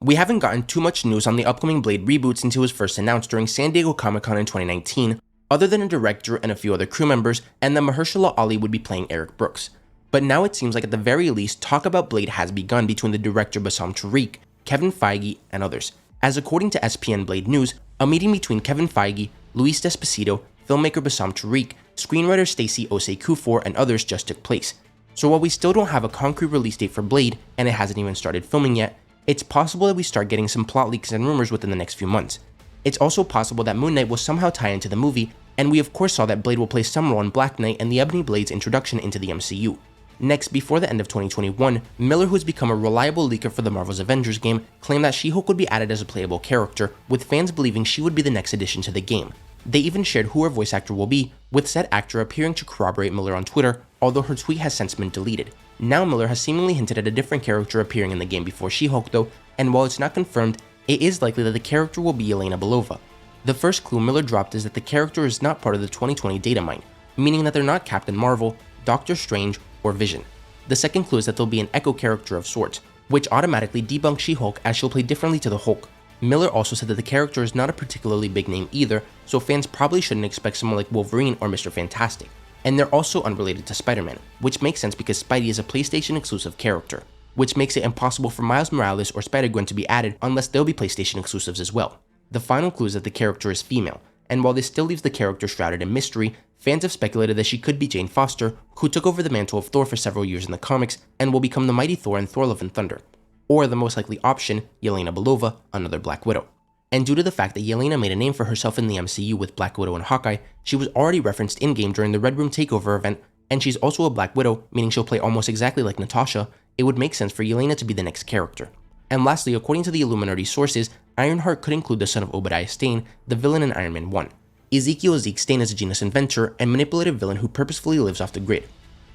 We haven't gotten too much news on the upcoming Blade reboot since it was first announced during San Diego Comic-Con in 2019, other than a director and a few other crew members, and that Mahershala Ali would be playing Eric Brooks. But now it seems like at the very least, talk about Blade has begun between the director Bassam Tariq, Kevin Feige, and others. As according to SPN Blade News, a meeting between Kevin Feige, Luis Despacito, filmmaker Bassam Tariq, screenwriter Stacey Osei Kuffour, and others just took place. So while we still don't have a concrete release date for Blade, and it hasn't even started filming yet, it's possible that we start getting some plot leaks and rumors within the next few months. It's also possible that Moon Knight will somehow tie into the movie, and we of course saw that Blade will play some role in Black Knight and the Ebony Blade's introduction into the MCU. Next, before the end of 2021, Miller, who has become a reliable leaker for the Marvel's Avengers game, claimed that She-Hulk would be added as a playable character, with fans believing she would be the next addition to the game. They even shared who her voice actor will be, with said actor appearing to corroborate Miller on Twitter, although her tweet has since been deleted. Now Miller has seemingly hinted at a different character appearing in the game before She-Hulk though, and while it's not confirmed, it is likely that the character will be Yelena Belova. The first clue Miller dropped is that the character is not part of the 2020 data mine, meaning that they're not Captain Marvel, Doctor Strange, or Vision. The second clue is that there'll be an Echo character of sorts, which automatically debunks She-Hulk as she'll play differently to the Hulk. Miller also said that the character is not a particularly big name either, so fans probably shouldn't expect someone like Wolverine or Mr. Fantastic. And they're also unrelated to Spider-Man, which makes sense because Spidey is a PlayStation exclusive character, which makes it impossible for Miles Morales or Spider-Gwen to be added unless they'll be PlayStation exclusives as well. The final clue is that the character is female, and while this still leaves the character shrouded in mystery, fans have speculated that she could be Jane Foster, who took over the mantle of Thor for several years in the comics and will become the mighty Thor in Thor Love and Thunder. Or the most likely option, Yelena Belova, another Black Widow. And due to the fact that Yelena made a name for herself in the MCU with Black Widow and Hawkeye, she was already referenced in-game during the Red Room Takeover event, and she's also a Black Widow, meaning she'll play almost exactly like Natasha. It would make sense for Yelena to be the next character. And lastly, according to the Illuminati sources, Ironheart could include the son of Obadiah Stane, the villain in Iron Man 1. Ezekiel Zeke Stane is a genius inventor and manipulative villain who purposefully lives off the grid.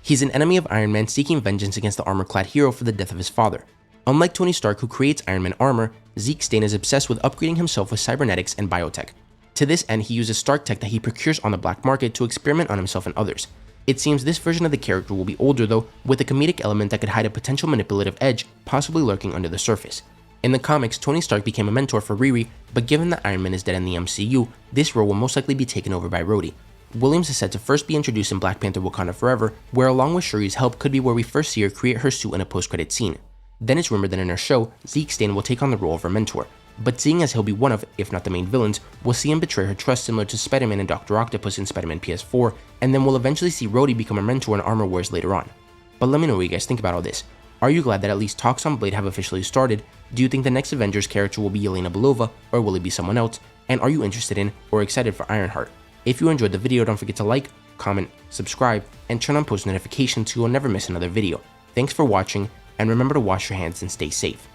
He's an enemy of Iron Man seeking vengeance against the armor-clad hero for the death of his father. Unlike Tony Stark, who creates Iron Man armor, Zeke Stane is obsessed with upgrading himself with cybernetics and biotech. To this end, he uses Stark tech that he procures on the black market to experiment on himself and others. It seems this version of the character will be older though, with a comedic element that could hide a potential manipulative edge, possibly lurking under the surface. In the comics, Tony Stark became a mentor for Riri, but given that Iron Man is dead in the MCU, this role will most likely be taken over by Rhodey. Williams is said to first be introduced in Black Panther Wakanda Forever, where along with Shuri's help could be where we first see her create her suit in a post-credit scene. Then it's rumored that in her show, Zeke Stane will take on the role of her mentor, but seeing as he'll be one of, if not the main villains, we'll see him betray her trust similar to Spider-Man and Dr. Octopus in Spider-Man PS4, and then we'll eventually see Rhodey become her mentor in Armor Wars later on. But let me know what you guys think about all this. Are you glad that at least talks on Blade have officially started? Do you think the next Avengers character will be Yelena Belova, or will it be someone else? And are you interested in or excited for Ironheart? If you enjoyed the video, don't forget to like, comment, subscribe, and turn on post notifications so you'll never miss another video. Thanks for watching, and remember to wash your hands and stay safe.